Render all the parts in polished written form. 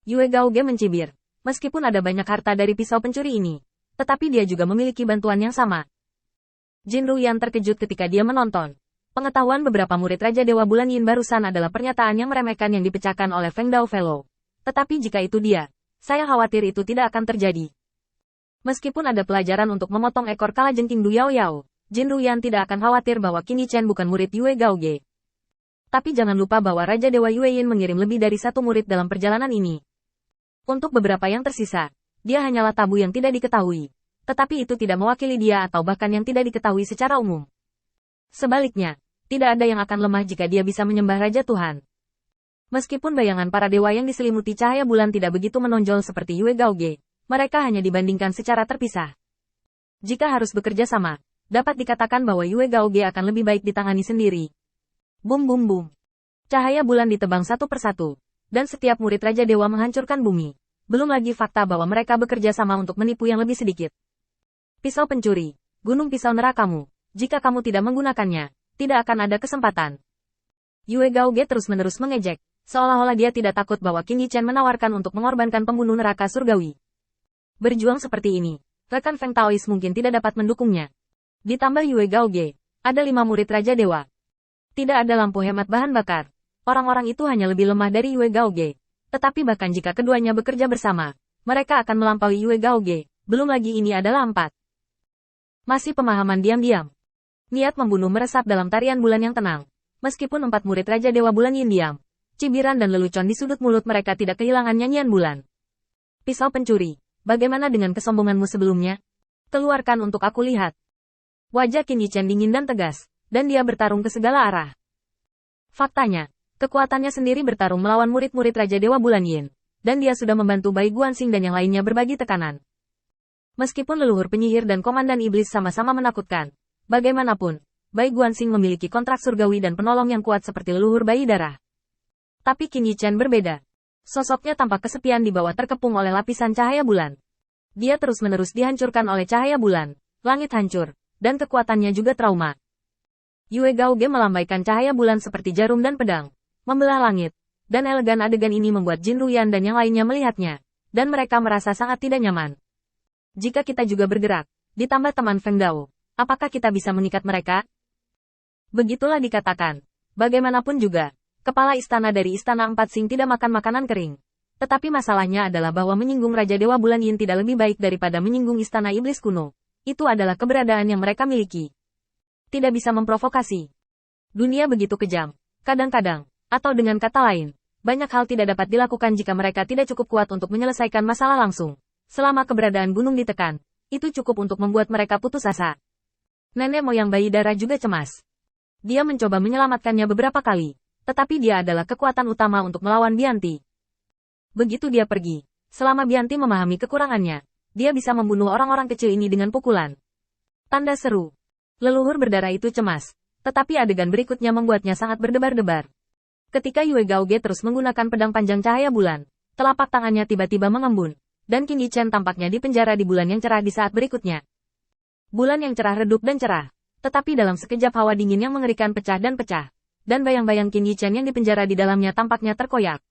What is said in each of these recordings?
Yue Gaoge mencibir. Meskipun ada banyak harta dari pisau pencuri ini, tetapi dia juga memiliki bantuan yang sama. Jin Ruyan terkejut ketika dia menonton. Pengetahuan beberapa murid Raja Dewa Bulan Yin barusan adalah pernyataan yang meremehkan yang dipecahkan oleh Feng Dao Fellow. Tetapi jika itu dia, saya khawatir itu tidak akan terjadi. Meskipun ada pelajaran untuk memotong ekor kalajengking Du Yao Yao, Jin Ruyan tidak akan khawatir bahwa Qin Yichen bukan murid Yue Gaoge. Tapi jangan lupa bahwa Raja Dewa Yue Yin mengirim lebih dari satu murid dalam perjalanan ini. Untuk beberapa yang tersisa, dia hanyalah tabu yang tidak diketahui. Tetapi itu tidak mewakili dia atau bahkan yang tidak diketahui secara umum. Sebaliknya, tidak ada yang akan lemah jika dia bisa menyembah Raja Tuhan. Meskipun bayangan para dewa yang diselimuti cahaya bulan tidak begitu menonjol seperti Yue Gaoge, mereka hanya dibandingkan secara terpisah. Jika harus bekerja sama, dapat dikatakan bahwa Yue Gaoge akan lebih baik ditangani sendiri. Bum bum bum. Cahaya bulan ditebang satu persatu, dan setiap murid Raja Dewa menghancurkan bumi. Belum lagi fakta bahwa mereka bekerja sama untuk menipu yang lebih sedikit. Pisau pencuri, gunung pisau nerakamu. Jika kamu tidak menggunakannya, tidak akan ada kesempatan. Yue Gaoge terus-menerus mengejek, seolah-olah dia tidak takut bahwa Qin Yichen menawarkan untuk mengorbankan pembunuh neraka surgawi. Berjuang seperti ini, rekan Feng Taois mungkin tidak dapat mendukungnya. Ditambah Yue Gaoge, ada 5 murid Raja Dewa. Tidak ada lampu hemat bahan bakar. Orang-orang itu hanya lebih lemah dari Yue Gaoge. Tetapi bahkan jika keduanya bekerja bersama, mereka akan melampaui Yue Gaoge. Belum lagi ini adalah 4. Masih pemahaman diam-diam. Niat membunuh meresap dalam tarian bulan yang tenang. Meskipun 4 murid Raja Dewa Bulan Yin diam, cibiran dan lelucon di sudut mulut mereka tidak kehilangan nyanyian bulan. Pisau pencuri, bagaimana dengan kesombonganmu sebelumnya? Keluarkan untuk aku lihat. Wajah Qin Yichen dingin dan tegas, dan dia bertarung ke segala arah. Faktanya, kekuatannya sendiri bertarung melawan murid-murid Raja Dewa Bulan Yin, dan dia sudah membantu Bai Guanxing dan yang lainnya berbagi tekanan. Meskipun leluhur penyihir dan komandan iblis sama-sama menakutkan, bagaimanapun, Bai Guanxing memiliki kontrak surgawi dan penolong yang kuat seperti leluhur bayi darah. Tapi Qin Yichen berbeda. Sosoknya tampak kesepian di bawah terkepung oleh lapisan cahaya bulan. Dia terus-menerus dihancurkan oleh cahaya bulan, langit hancur, dan kekuatannya juga trauma. Yue Gaoge melambaikan cahaya bulan seperti jarum dan pedang, membelah langit, dan elegan adegan ini membuat Jin Ruyan dan yang lainnya melihatnya, dan mereka merasa sangat tidak nyaman. Jika kita juga bergerak, ditambah teman Feng Dao, apakah kita bisa mengikat mereka? Begitulah dikatakan. Bagaimanapun juga, kepala istana dari Istana Empat Sing tidak makan makanan kering. Tetapi masalahnya adalah bahwa menyinggung Raja Dewa Bulan Yin tidak lebih baik daripada menyinggung Istana Iblis kuno. Itu adalah keberadaan yang mereka miliki. Tidak bisa memprovokasi. Dunia begitu kejam. Kadang-kadang, atau dengan kata lain, banyak hal tidak dapat dilakukan jika mereka tidak cukup kuat untuk menyelesaikan masalah langsung. Selama keberadaan gunung ditekan, itu cukup untuk membuat mereka putus asa. Nenek moyang bayi darah juga cemas. Dia mencoba menyelamatkannya beberapa kali, tetapi dia adalah kekuatan utama untuk melawan Bianti. Begitu dia pergi, selama Bianti memahami kekurangannya, dia bisa membunuh orang-orang kecil ini dengan pukulan. Tanda seru. Leluhur berdarah itu cemas, tetapi adegan berikutnya membuatnya sangat berdebar-debar. Ketika Yue Gaoge terus menggunakan pedang panjang cahaya bulan, telapak tangannya tiba-tiba mengembun, dan Qin Yichen tampaknya di penjara di bulan yang cerah di saat berikutnya. Bulan yang cerah redup dan cerah, tetapi dalam sekejap hawa dingin yang mengerikan pecah, dan bayang-bayang Qin Yichen yang dipenjara di dalamnya tampaknya terkoyak.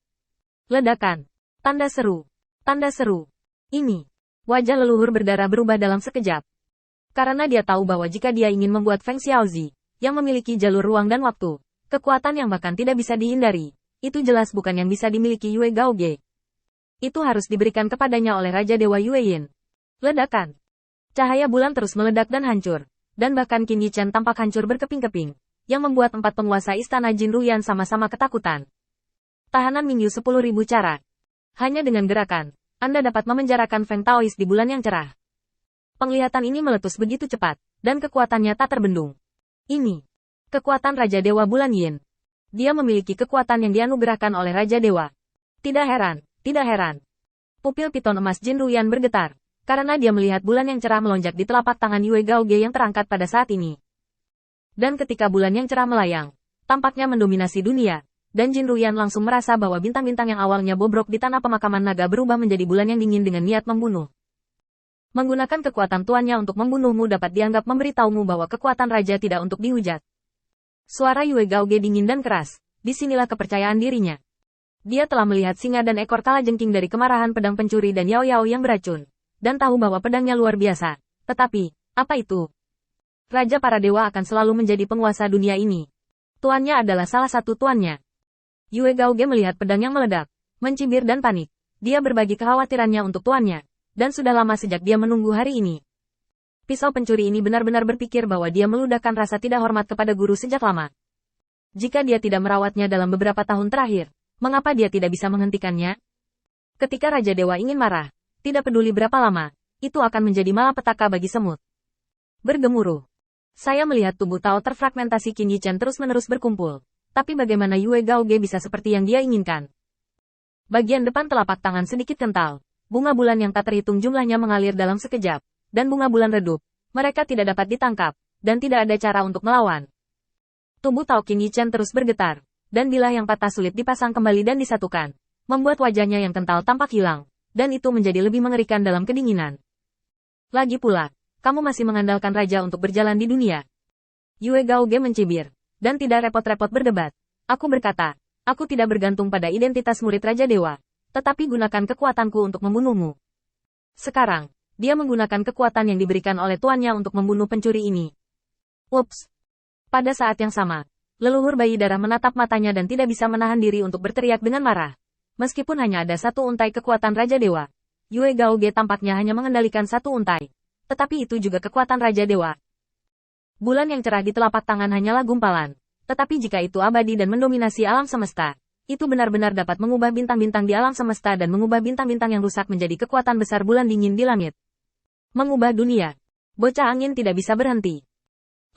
Ledakan. Tanda seru. Tanda seru. Ini. Wajah leluhur berdarah berubah dalam sekejap. Karena dia tahu bahwa jika dia ingin membuat Feng Xiaozi, yang memiliki jalur ruang dan waktu, kekuatan yang bahkan tidak bisa dihindari, itu jelas bukan yang bisa dimiliki Yue Gaoge. Itu harus diberikan kepadanya oleh Raja Dewa Yue Yin. Ledakan. Cahaya bulan terus meledak dan hancur, dan bahkan Qin Yichen tampak hancur berkeping-keping, yang membuat 4 penguasa istana Jin Ruyan sama-sama ketakutan. Tahanan Mingyu 10.000 cara. Hanya dengan gerakan, Anda dapat memenjarakan Feng Taois di bulan yang cerah. Penglihatan ini meletus begitu cepat, dan kekuatannya tak terbendung. Ini. Kekuatan Raja Dewa Bulan Yin. Dia memiliki kekuatan yang dianugerahkan oleh Raja Dewa. Tidak heran. Tidak heran. Pupil piton emas Jin Ruyan bergetar, karena dia melihat bulan yang cerah melonjak di telapak tangan Yue Gaoge yang terangkat pada saat ini. Dan ketika bulan yang cerah melayang, tampaknya mendominasi dunia, dan Jin Ruyan langsung merasa bahwa bintang-bintang yang awalnya bobrok di tanah pemakaman naga berubah menjadi bulan yang dingin dengan niat membunuh. Menggunakan kekuatan tuannya untuk membunuhmu dapat dianggap memberitahumu bahwa kekuatan raja tidak untuk dihujat. Suara Yue Gaoge dingin dan keras, disinilah kepercayaan dirinya. Dia telah melihat singa dan ekor kalajengking dari kemarahan pedang pencuri dan Yao Yao yang beracun, dan tahu bahwa pedangnya luar biasa. Tetapi, apa itu? Raja para dewa akan selalu menjadi penguasa dunia ini. Tuannya adalah salah satu tuannya. Yue Gaoge melihat pedang yang meledak, mencibir dan panik. Dia berbagi kekhawatirannya untuk tuannya, dan sudah lama sejak dia menunggu hari ini. Pisau pencuri ini benar-benar berpikir bahwa dia meludahkan rasa tidak hormat kepada guru sejak lama. Jika dia tidak merawatnya dalam beberapa tahun terakhir, mengapa dia tidak bisa menghentikannya? Ketika Raja Dewa ingin marah, tidak peduli berapa lama, itu akan menjadi malapetaka bagi semut. Bergemuruh. Saya melihat tubuh Tao terfragmentasi Qin Yichen terus-menerus berkumpul. Tapi bagaimana Yue Gaoge bisa seperti yang dia inginkan? Bagian depan telapak tangan sedikit kental. Bunga bulan yang tak terhitung jumlahnya mengalir dalam sekejap. Dan bunga bulan redup. Mereka tidak dapat ditangkap. Dan tidak ada cara untuk melawan. Tubuh Tao Qin Yichen terus bergetar. Dan bilah yang patah sulit dipasang kembali dan disatukan. Membuat wajahnya yang kental tampak hilang. Dan itu menjadi lebih mengerikan dalam kedinginan. Lagi pula, kamu masih mengandalkan raja untuk berjalan di dunia. Yue Gaoge mencibir, dan tidak repot-repot berdebat. Aku berkata, aku tidak bergantung pada identitas murid Raja Dewa, tetapi gunakan kekuatanku untuk membunuhmu. Sekarang, dia menggunakan kekuatan yang diberikan oleh tuannya untuk membunuh pencuri ini. Ups. Pada saat yang sama, leluhur bayi darah menatap matanya dan tidak bisa menahan diri untuk berteriak dengan marah. Meskipun hanya ada satu untai kekuatan Raja Dewa, Yue Gaoge tampaknya hanya mengendalikan satu untai. Tetapi itu juga kekuatan Raja Dewa. Bulan yang cerah di telapak tangan hanyalah gumpalan. Tetapi jika itu abadi dan mendominasi alam semesta, itu benar-benar dapat mengubah bintang-bintang di alam semesta dan mengubah bintang-bintang yang rusak menjadi kekuatan besar bulan dingin di langit. Mengubah dunia. Bocah angin tidak bisa berhenti.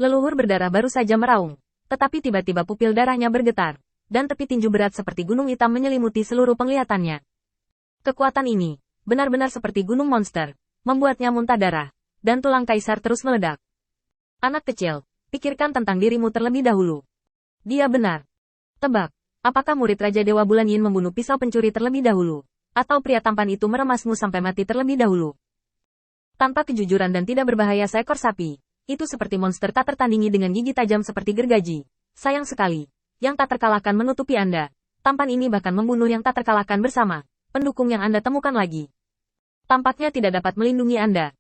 Leluhur berdarah baru saja meraung. Tetapi tiba-tiba pupil darahnya bergetar. Dan tepi tinju berat seperti gunung hitam menyelimuti seluruh penglihatannya. Kekuatan ini, benar-benar seperti gunung monster, membuatnya muntah darah. Dan tulang kaisar terus meledak. Anak kecil, pikirkan tentang dirimu terlebih dahulu. Dia benar. Tebak, apakah murid Raja Dewa Bulan Yin membunuh pisau pencuri terlebih dahulu? Atau pria tampan itu meremasmu sampai mati terlebih dahulu? Tanpa kejujuran dan tidak berbahaya seekor sapi, itu seperti monster tak tertandingi dengan gigi tajam seperti gergaji. Sayang sekali, yang tak terkalahkan menutupi Anda. Tampan ini bahkan membunuh yang tak terkalahkan bersama pendukung yang Anda temukan lagi. Tampaknya tidak dapat melindungi Anda.